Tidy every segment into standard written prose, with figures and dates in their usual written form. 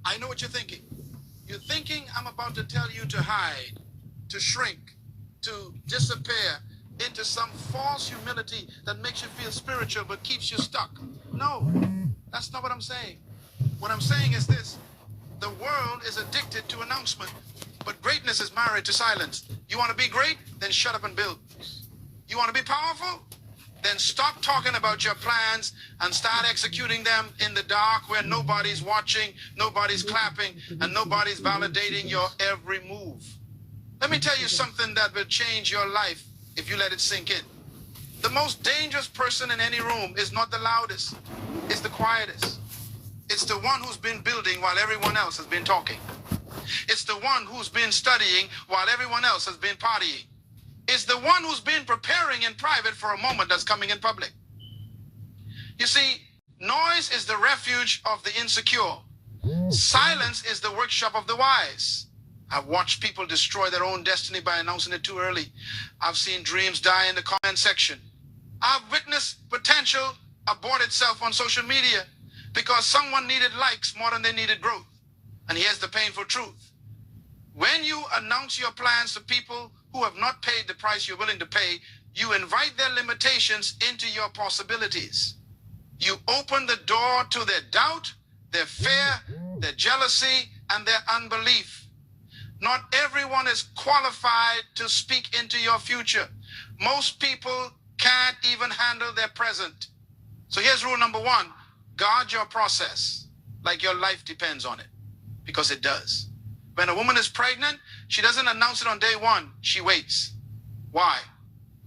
I know what you're thinking. You're thinking I'm about to tell you to hide, to shrink, to disappear into some false humility that makes you feel spiritual but keeps you stuck. No, that's not what I'm saying. What I'm saying is this: the world is addicted to announcement, but greatness is married to silence. You want to be great? Then shut up and build. You want to be powerful? Then stop talking about your plans and start executing them in the dark where nobody's watching, nobody's clapping, and nobody's validating your every move. Let me tell you something that will change your life if you let it sink in. The most dangerous person in any room is not the loudest, it's the quietest. It's the one who's been building while everyone else has been talking. It's the one who's been studying while everyone else has been partying. It's the one who's been preparing in private for a moment that's coming in public. You see, noise is the refuge of the insecure. Silence is the workshop of the wise. I've watched people destroy their own destiny by announcing it too early. I've seen dreams die in the comment section. I've witnessed potential abort itself on social media because someone needed likes more than they needed growth. And here's the painful truth. When you announce your plans to people who have not paid the price you're willing to pay, you invite their limitations into your possibilities. You open the door to their doubt, their fear, their jealousy, and their unbelief. Not everyone is qualified to speak into your future. Most people can't even handle their present. So here's rule number one: guard your process like your life depends on it, because it does. When a woman is pregnant, she doesn't announce it on day one. She waits. Why?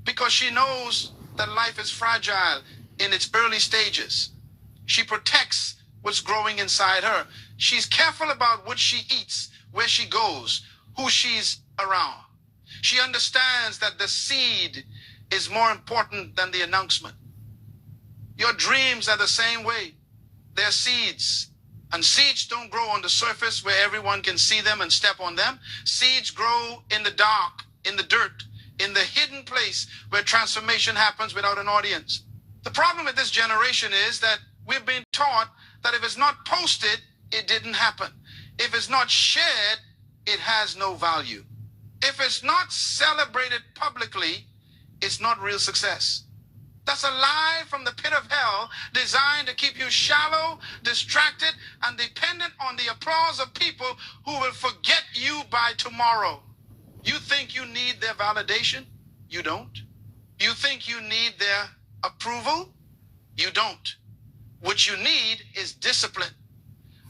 Because she knows that life is fragile in its early stages. She protects what's growing inside her. She's careful about what she eats, where she goes, who she's around. She understands that the seed is more important than the announcement. Your dreams are the same way. They're seeds. And seeds don't grow on the surface where everyone can see them and step on them. Seeds grow in the dark, in the dirt, in the hidden place where transformation happens without an audience. The problem with this generation is that we've been taught that if it's not posted, it didn't happen. If it's not shared, it has no value. If it's not celebrated publicly, it's not real success. That's a lie from the pit of hell designed to keep you shallow, distracted, and dependent on the applause of people who will forget you by tomorrow. You think you need their validation? You don't. You think you need their approval? You don't. What you need is discipline.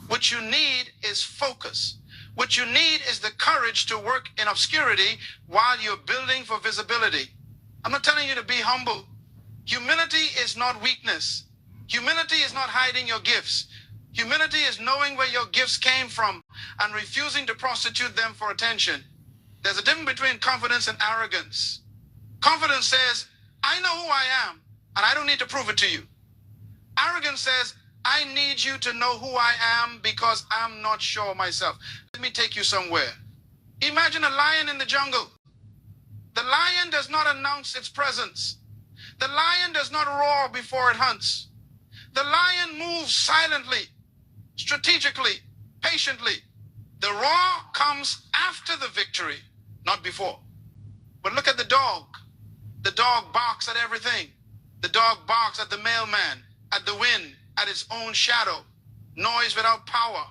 What you need is focus. What you need is the courage to work in obscurity while you're building for visibility. I'm not telling you to be humble. Humility is not weakness. Humility is not hiding your gifts. Humility is knowing where your gifts came from and refusing to prostitute them for attention. There's a difference between confidence and arrogance. Confidence says, I know who I am, and I don't need to prove it to you. Arrogance says, I need you to know who I am because I'm not sure myself. Let me take you somewhere. Imagine a lion in the jungle. The lion does not announce its presence. The lion does not roar before it hunts. The lion moves silently, strategically, patiently. The roar comes after the victory, not before. But look at the dog. The dog barks at everything. The dog barks at the mailman, at the wind, at its own shadow. Noise without power.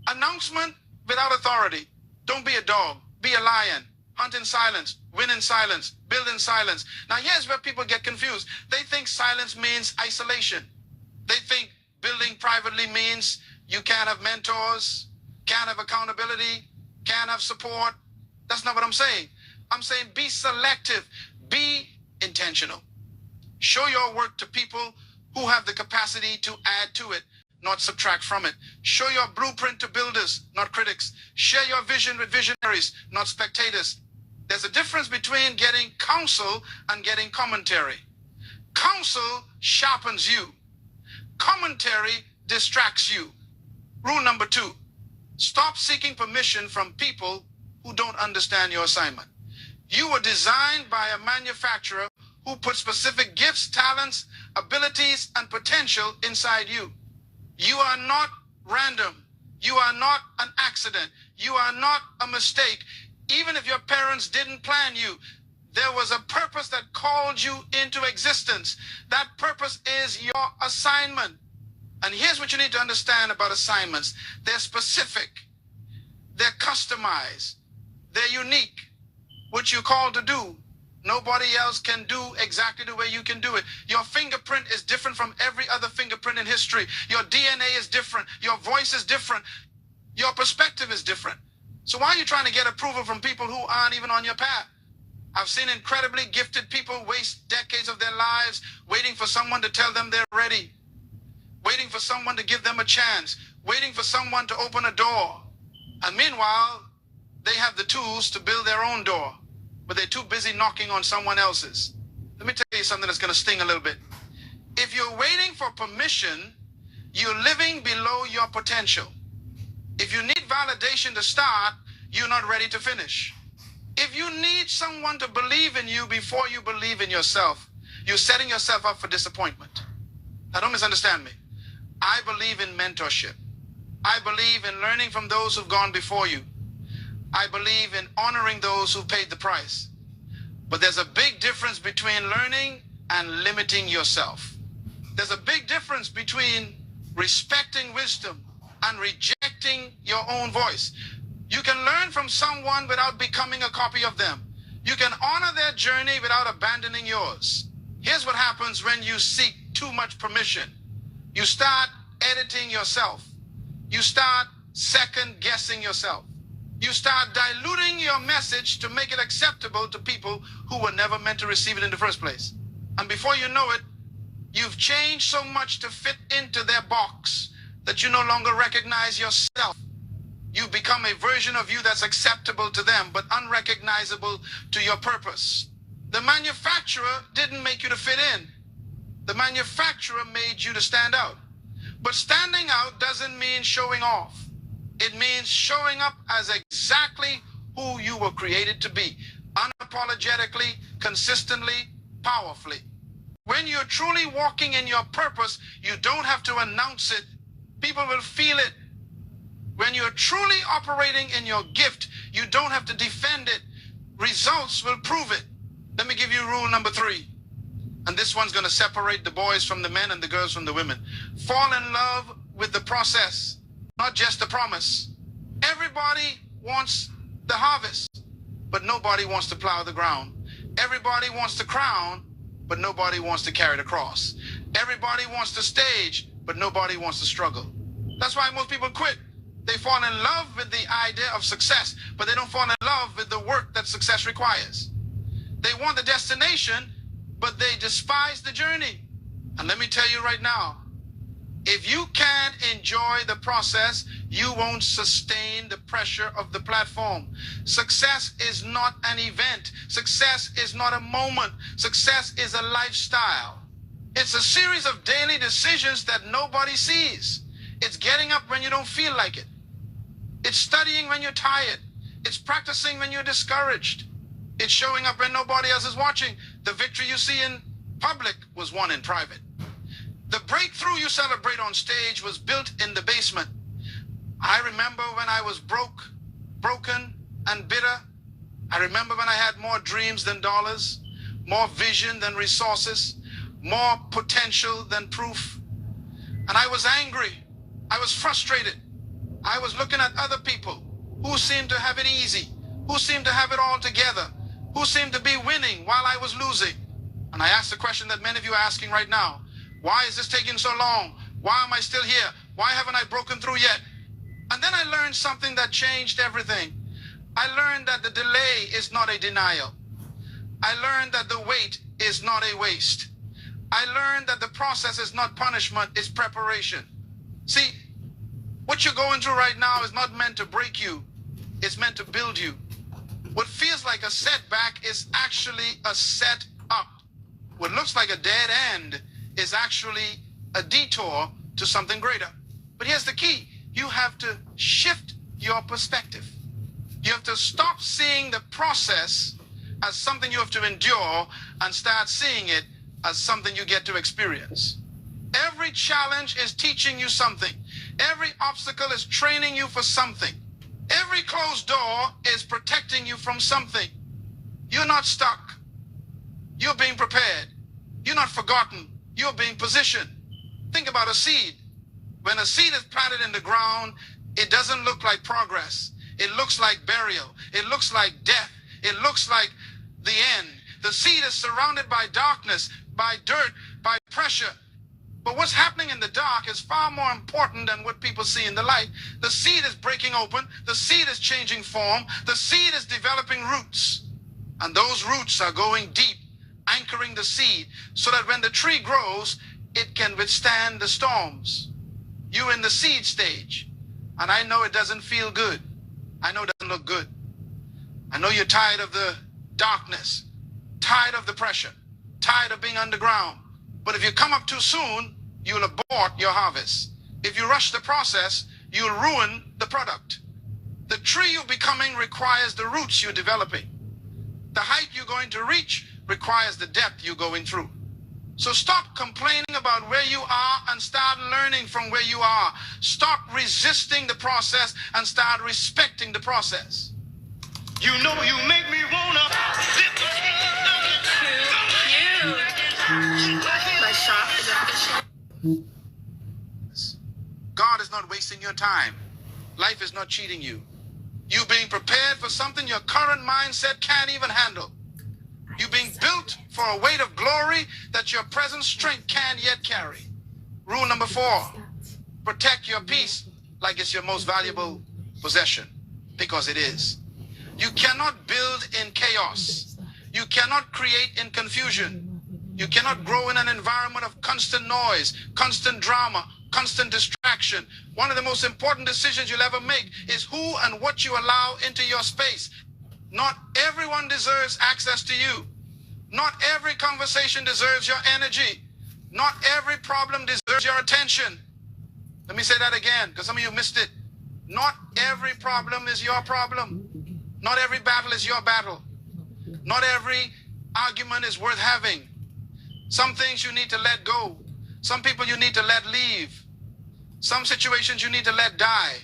Announcement without authority. Don't be a dog. Be a lion. Hunt in silence, win in silence, build in silence. Now here's where people get confused. They think silence means isolation. They think building privately means you can't have mentors, can't have accountability, can't have support. That's not what I'm saying. I'm saying be selective, be intentional. Show your work to people who have the capacity to add to it, not subtract from it. Show your blueprint to builders, not critics. Share your vision with visionaries, not spectators. There's a difference between getting counsel and getting commentary. Counsel sharpens you. Commentary distracts you. Rule number 2, stop seeking permission from people who don't understand your assignment. You were designed by a manufacturer who put specific gifts, talents, abilities, and potential inside you. You are not random. You are not an accident. You are not a mistake. Even if your parents didn't plan you, there was a purpose that called you into existence. That purpose is your assignment. And here's what you need to understand about assignments. They're specific. They're customized. They're unique. What you're called to do, nobody else can do exactly the way you can do it. Your fingerprint is different from every other fingerprint in history. Your DNA is different. Your voice is different. Your perspective is different. So why are you trying to get approval from people who aren't even on your path? I've seen incredibly gifted people waste decades of their lives waiting for someone to tell them they're ready, waiting for someone to give them a chance, waiting for someone to open a door. And meanwhile, they have the tools to build their own door, but they're too busy knocking on someone else's. Let me tell you something that's going to sting a little bit. If you're waiting for permission, you're living below your potential. If you need validation to start, you're not ready to finish. If you need someone to believe in you before you believe in yourself, you're setting yourself up for disappointment. Now, don't misunderstand me. I believe in mentorship. I believe in learning from those who've gone before you. I believe in honoring those who paid the price. But there's a big difference between learning and limiting yourself. There's a big difference between respecting wisdom and rejecting your own voice. You can learn from someone without becoming a copy of them. You can honor their journey without abandoning yours. Here's what happens when you seek too much permission. You start editing yourself. You start second guessing yourself. You start diluting your message to make it acceptable to people who were never meant to receive it in the first place. And before you know it, you've changed so much to fit into their box that you no longer recognize yourself. You become a version of you that's acceptable to them, but unrecognizable to your purpose. The manufacturer didn't make you to fit in. The manufacturer made you to stand out. But standing out doesn't mean showing off. It means showing up as exactly who you were created to be, unapologetically, consistently, powerfully. When you're truly walking in your purpose, you don't have to announce it. People will feel it. When you're truly operating in your gift, you don't have to defend it. Results will prove it. Let me give you rule number 3. And this one's going to separate the boys from the men and the girls from the women. Fall in love with the process, not just the promise. Everybody wants the harvest, but nobody wants to plow the ground. Everybody wants the crown, but nobody wants to carry the cross. Everybody wants the stage, but nobody wants to struggle. That's why most people quit. They fall in love with the idea of success, but they don't fall in love with the work that success requires. They want the destination, but they despise the journey. And let me tell you right now, if you can't enjoy the process, you won't sustain the pressure of the platform. Success is not an event. Success is not a moment. Success is a lifestyle. It's a series of daily decisions that nobody sees. It's getting up when you don't feel like it. It's studying when you're tired. It's practicing when you're discouraged. It's showing up when nobody else is watching. The victory you see in public was won in private. The breakthrough you celebrate on stage was built in the basement. I remember when I was broken and bitter. I remember when I had more dreams than dollars, more vision than resources, more potential than proof. And I was angry. I was frustrated. I was looking at other people who seemed to have it easy, who seemed to have it all together, who seemed to be winning while I was losing. And I asked the question that many of you are asking right now. Why is this taking so long? Why am I still here? Why haven't I broken through yet? And then I learned something that changed everything. I learned that the delay is not a denial. I learned that the wait is not a waste. I learned that the process is not punishment, it's preparation. See, what you're going through right now is not meant to break you. It's meant to build you. What feels like a setback is actually a set up. What looks like a dead end is actually a detour to something greater. But here's the key. You have to shift your perspective. You have to stop seeing the process as something you have to endure and start seeing it as something you get to experience. Every challenge is teaching you something. Every obstacle is training you for something. Every closed door is protecting you from something. You're not stuck. You're being prepared. You're not forgotten. You're being positioned. Think about a seed. When a seed is planted in the ground, it doesn't look like progress. It looks like burial. It looks like death. It looks like the end. The seed is surrounded by darkness, by dirt, by pressure. But what's happening in the dark is far more important than what people see in the light. The seed is breaking open. The seed is changing form. The seed is developing roots. And those roots are going deep, anchoring the seed so that when the tree grows, it can withstand the storms. You're in the seed stage. And I know it doesn't feel good. I know it doesn't look good. I know you're tired of the darkness, tired of the pressure, tired of being underground. But if you come up too soon, you'll abort your harvest. If you rush the process, you'll ruin the product. The tree you're becoming requires the roots you're developing. The height you're going to reach requires the depth you're going through. So stop complaining about where you are and start learning from where you are. Stop resisting the process and start respecting the process. You know you make me wanna. My shop is official. God is not wasting your time. Life is not cheating you. You being prepared for something your current mindset can't even handle. You being built for a weight of glory that your present strength can't yet carry. Rule number 4, protect your peace like it's your most valuable possession, because it is. You cannot build in chaos. You cannot create in confusion. You cannot grow in an environment of constant noise, constant drama, constant distraction. One of the most important decisions you'll ever make is who and what you allow into your space. Not everyone deserves access to you. Not every conversation deserves your energy. Not every problem deserves your attention. Let me say that again, because some of you missed it. Not every problem is your problem. Not every battle is your battle. Not every argument is worth having. Some things you need to let go. Some people you need to let leave. Some situations you need to let die.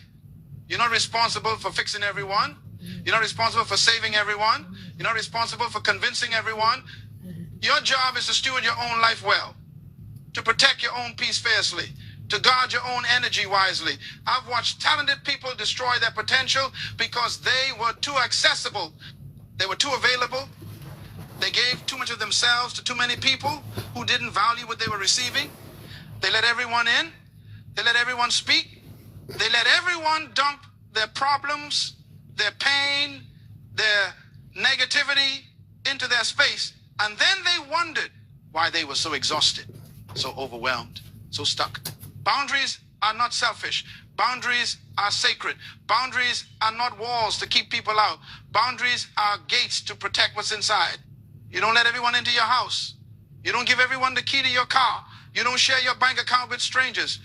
You're not responsible for fixing everyone. You're not responsible for saving everyone. You're not responsible for convincing everyone. Your job is to steward your own life well, to protect your own peace fiercely, to guard your own energy wisely. I've watched talented people destroy their potential because they were too accessible. They were too available. They gave too much of themselves to too many people who didn't value what they were receiving. They let everyone in. They let everyone speak. They let everyone dump their problems, their pain, their negativity into their space. And then they wondered why they were so exhausted, so overwhelmed, so stuck. Boundaries are not selfish. Boundaries are sacred. Boundaries are not walls to keep people out. Boundaries are gates to protect what's inside. You don't let everyone into your house. You don't give everyone the key to your car. You don't share your bank account with strangers.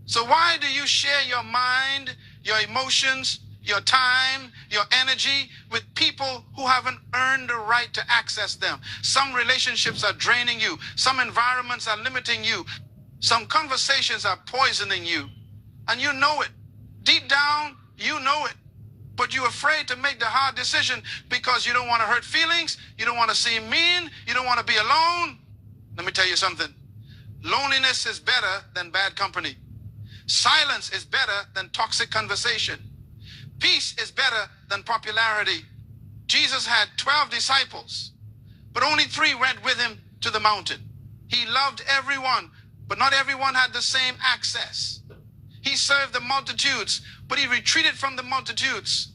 So why do you share your mind, your emotions, your time, your energy with people who haven't earned the right to access them? Some relationships are draining you. Some environments are limiting you. Some conversations are poisoning you. And you know it. Deep down, you know it. But you're afraid to make the hard decision because you don't want to hurt feelings. You don't want to seem mean. You don't want to be alone. Let me tell you something. Loneliness is better than bad company. Silence is better than toxic conversation. Peace is better than popularity. Jesus had 12 disciples, but only 3 went with him to the mountain. He loved everyone, but not everyone had the same access. He served the multitudes, but he retreated from the multitudes.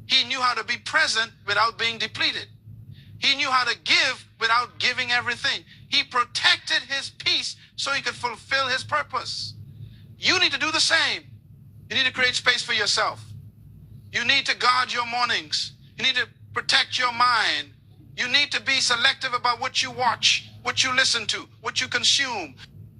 He knew how to be present without being depleted. He knew how to give without giving everything. He protected his peace so he could fulfill his purpose. You need to do the same. You need to create space for yourself. You need to guard your mornings. You need to protect your mind. You need to be selective about what you watch, what you listen to, what you consume.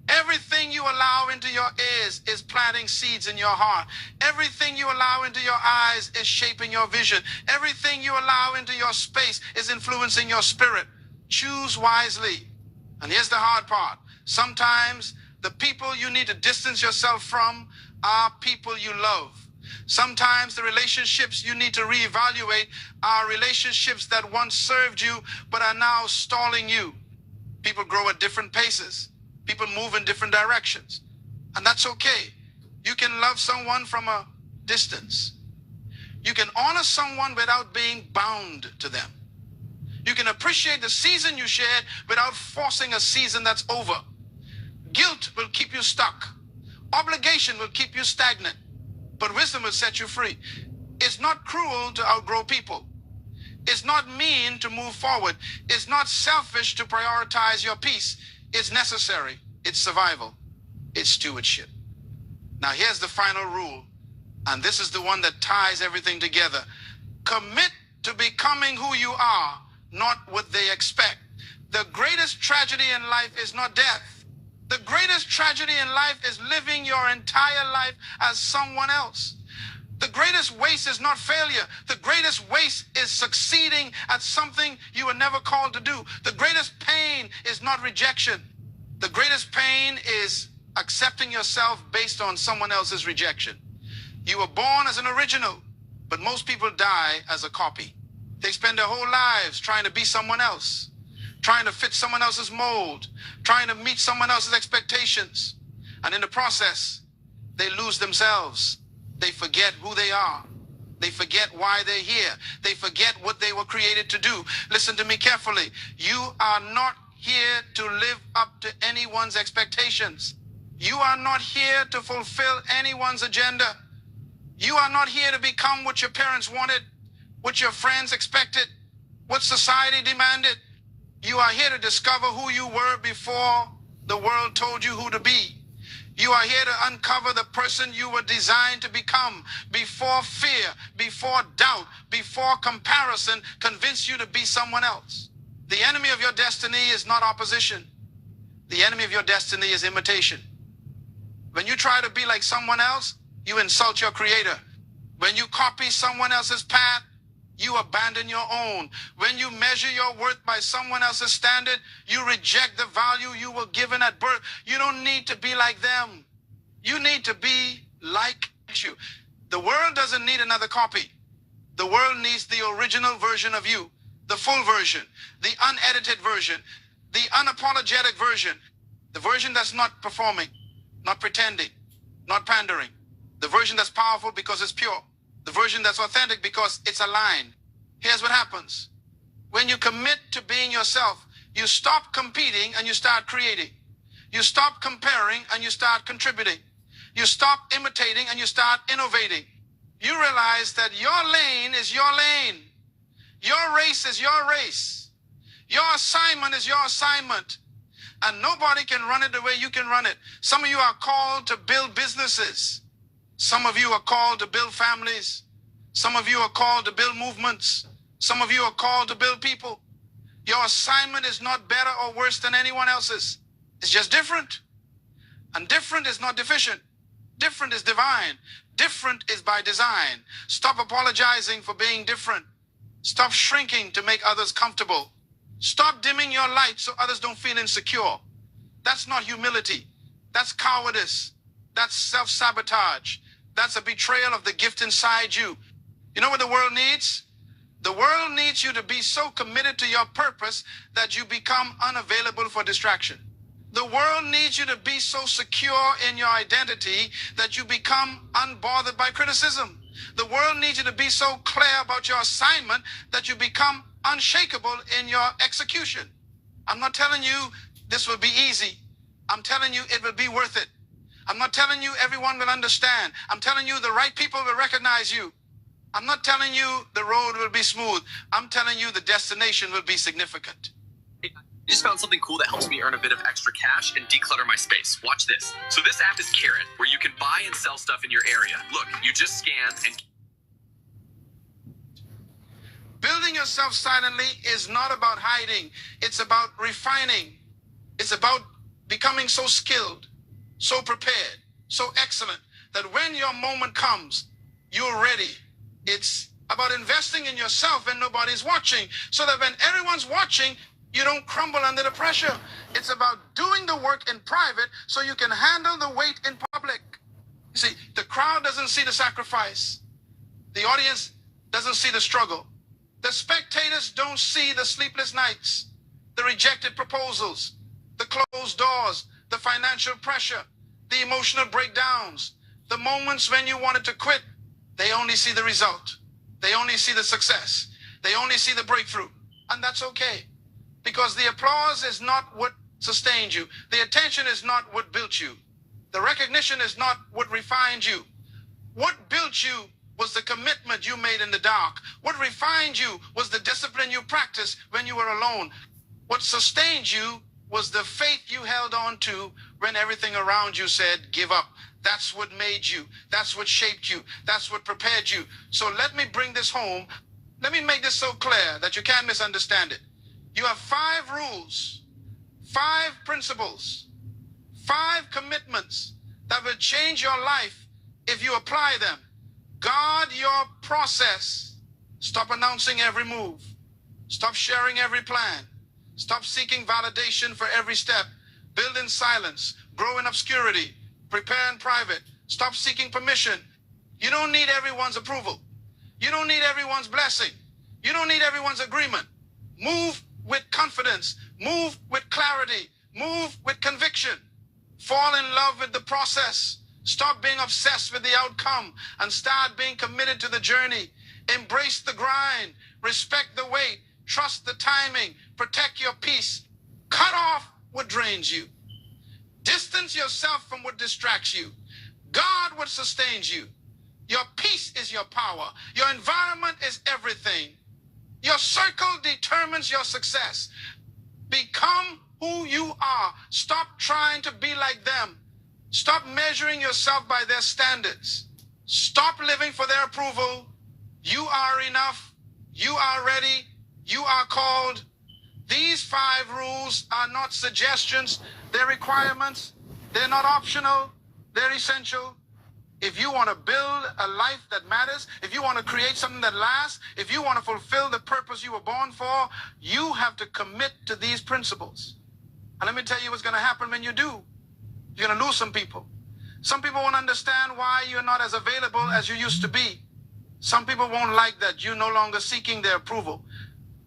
Everything you allow into your ears is planting seeds in your heart. Everything you allow into your eyes is shaping your vision. Everything you allow into your space is influencing your spirit. Choose wisely. And here's the hard part. Sometimes the people you need to distance yourself from are people you love. Sometimes the relationships you need to reevaluate are relationships that once served you but are now stalling you. People grow at different paces. People move in different directions. And that's okay. You can love someone from a distance. You can honor someone without being bound to them. You can appreciate the season you shared without forcing a season that's over. Guilt will keep you stuck. Obligation will keep you stagnant. But wisdom will set you free. It's not cruel to outgrow people. It's not mean to move forward. It's not selfish to prioritize your peace. It's necessary. It's survival. It's stewardship. Now here's the final rule. And this is the one that ties everything together. Commit to becoming who you are, not what they expect. The greatest tragedy in life is not death. The greatest tragedy in life is living your entire life as someone else. The greatest waste is not failure. The greatest waste is succeeding at something you were never called to do. The greatest pain is not rejection. The greatest pain is accepting yourself based on someone else's rejection. You were born as an original, but most people die as a copy. They spend their whole lives trying to be someone else, trying to fit someone else's mold, trying to meet someone else's expectations. And in the process, they lose themselves. They forget who they are. They forget why they're here. They forget what they were created to do. Listen to me carefully. You are not here to live up to anyone's expectations. You are not here to fulfill anyone's agenda. You are not here to become what your parents wanted, what your friends expected, what society demanded. You are here to discover who you were before the world told you who to be. You are here to uncover the person you were designed to become before fear, before doubt, before comparison convinced you to be someone else. The enemy of your destiny is not opposition. The enemy of your destiny is imitation. When you try to be like someone else, you insult your creator. When you copy someone else's path, you abandon your own. When you measure your worth by someone else's standard, you reject the value you were given at birth. You don't need to be like them. You need to be like you. The world doesn't need another copy. The world needs the original version of you, the full version, the unedited version, the unapologetic version, the version that's not performing, not pretending, not pandering, the version that's powerful because it's pure, the version that's authentic because it's aligned. Here's what happens. When you commit to being yourself, you stop competing and you start creating. You stop comparing and you start contributing. You stop imitating and you start innovating. You realize that your lane is your lane. Your race is your race. Your assignment is your assignment. And nobody can run it the way you can run it. Some of you are called to build businesses. Some of you are called to build families. Some of you are called to build movements. Some of you are called to build people. Your assignment is not better or worse than anyone else's. It's just different. And different is not deficient. Different is divine. Different is by design. Stop apologizing for being different. Stop shrinking to make others comfortable. Stop dimming your light so others don't feel insecure. That's not humility. That's cowardice. That's self-sabotage. That's a betrayal of the gift inside you. You know what the world needs? The world needs you to be so committed to your purpose that you become unavailable for distraction. The world needs you to be so secure in your identity that you become unbothered by criticism. The world needs you to be so clear about your assignment that you become unshakable in your execution. I'm not telling you this will be easy. I'm telling you it will be worth it. I'm not telling you everyone will understand. I'm telling you the right people will recognize you. I'm not telling you the road will be smooth. I'm telling you the destination will be significant. I just found something cool that helps me earn a bit of extra cash and declutter my space. Watch this. So this app is Carrot, where you can buy and sell stuff in your area. Look, you just scan and... Building yourself silently is not about hiding. It's about refining. It's about becoming so skilled, so prepared, so excellent that when your moment comes, you're ready. It's about investing in yourself when nobody's watching, so that when everyone's watching, you don't crumble under the pressure. It's about doing the work in private so you can handle the weight in public. You see, the crowd doesn't see the sacrifice. The audience doesn't see the struggle. The spectators don't see the sleepless nights, the rejected proposals, the closed doors, the financial pressure, the emotional breakdowns, the moments when you wanted to quit. They only see the result. They only see the success. They only see the breakthrough. And that's okay. Because the applause is not what sustained you. The attention is not what built you. The recognition is not what refined you. What built you was the commitment you made in the dark. What refined you was the discipline you practiced when you were alone. What sustained you was the faith you held on to when everything around you said, give up. That's what made you. That's what shaped you. That's what prepared you. So let me bring this home. Let me make this so clear that you can't misunderstand it. You have 5 rules, 5 principles, 5 commitments that will change your life if you apply them. Guard your process. Stop announcing every move. Stop sharing every plan. Stop seeking validation for every step. Build in silence. Grow in obscurity. Prepare in private. Stop seeking permission. You don't need everyone's approval. You don't need everyone's blessing. You don't need everyone's agreement. Move with confidence. Move with clarity. Move with conviction. Fall in love with the process. Stop being obsessed with the outcome and start being committed to the journey. Embrace the grind. Respect the wait. Trust the timing. Protect your peace. Cut off what drains you. Distance yourself from what distracts you. Guard what sustains you. Your peace is your power. Your environment is everything. Your circle determines your success. Become who you are. Stop trying to be like them. Stop measuring yourself by their standards. Stop living for their approval. You are enough. You are ready. You are called. These 5 rules are not suggestions. They're requirements. They're not optional. They're essential. If you want to build a life that matters, if you want to create something that lasts, if you want to fulfill the purpose you were born for, you have to commit to these principles. And let me tell you what's going to happen when you do. You're going to lose some people. Some people won't understand why you're not as available as you used to be. Some people won't like that you're no longer seeking their approval.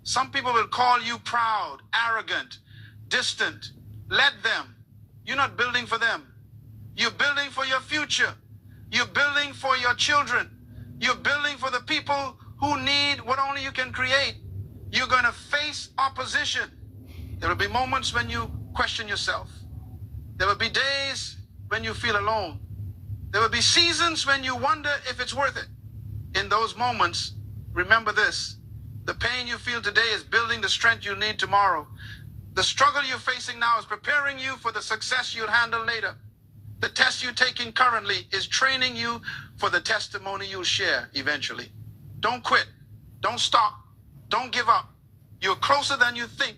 Some people will call you proud, arrogant, distant. Let them. You're not building for them. You're building for your future. You're building for your children. You're building for the people who need what only you can create. You're going to face opposition. There will be moments when you question yourself. There will be days when you feel alone. There will be seasons when you wonder if it's worth it. In those moments, remember this. The pain you feel today is building the strength you need tomorrow. The struggle you're facing now is preparing you for the success you'll handle later. The test you're taking currently is training you for the testimony you'll share eventually. Don't quit. Don't stop. Don't give up. You're closer than you think.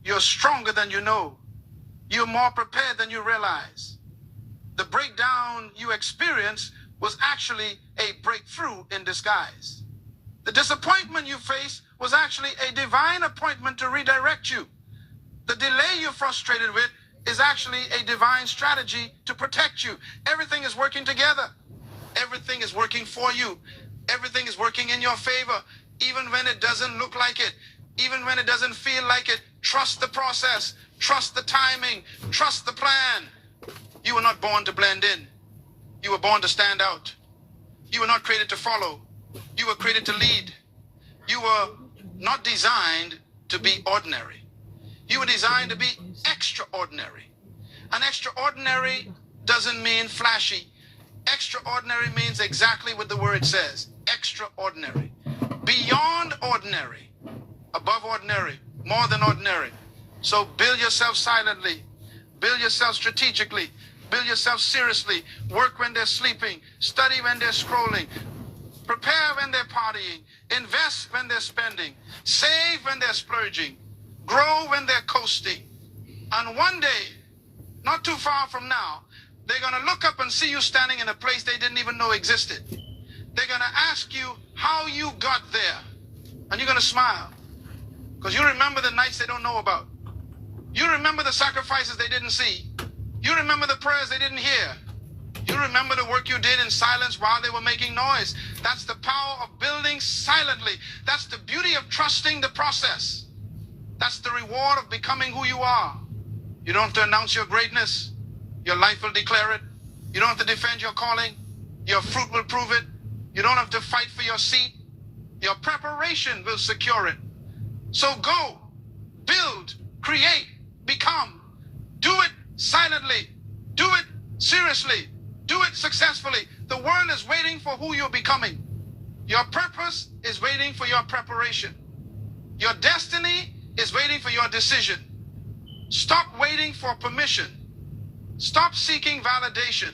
You're stronger than you know. You're more prepared than you realize. The breakdown you experienced was actually a breakthrough in disguise. The disappointment you face was actually a divine appointment to redirect you. The delay you're frustrated with is actually a divine strategy to protect you. Everything is working together. Everything is working for you. Everything is working in your favor, even when it doesn't look like it, even when it doesn't feel like it. Trust the process. Trust the timing. Trust the plan. You were not born to blend in. You were born to stand out. You were not created to follow. You were created to lead. You were not designed to be ordinary. You were designed to be extraordinary. And extraordinary doesn't mean flashy. Extraordinary means exactly what the word says. Extraordinary. Beyond ordinary. Above ordinary. More than ordinary. So build yourself silently. Build yourself strategically. Build yourself seriously. Work when they're sleeping. Study when they're scrolling. Prepare when they're partying. Invest when they're spending. Save when they're splurging. Grow when they're coasting. And one day, not too far from now, they're going to look up and see you standing in a place they didn't even know existed. They're going to ask you how you got there. And you're going to smile. Because you remember the nights they don't know about. You remember the sacrifices they didn't see. You remember the prayers they didn't hear. You remember the work you did in silence while they were making noise. That's the power of building silently. That's the beauty of trusting the process. That's the reward of becoming who you are. You don't have to announce your greatness. Your life will declare it. You don't have to defend your calling. Your fruit will prove it. You don't have to fight for your seat. Your preparation will secure it. So go, build, create, become. Do it silently. Do it seriously. Do it successfully. The world is waiting for who you're becoming. Your purpose is waiting for your preparation. Your destiny is waiting for your decision. Stop waiting for permission. Stop seeking validation.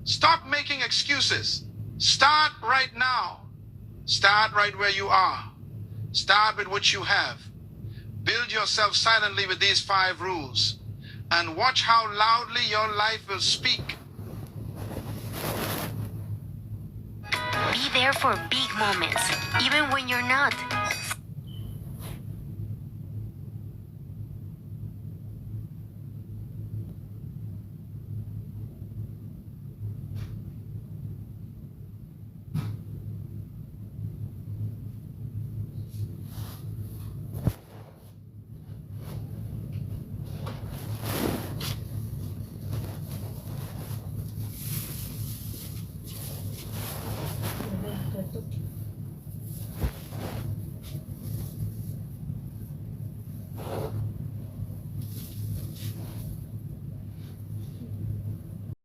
Stop making excuses. Start right now. Start right where you are. Start with what you have. Build yourself silently with these 5 rules and watch how loudly your life will speak. Be there for big moments, even when you're not.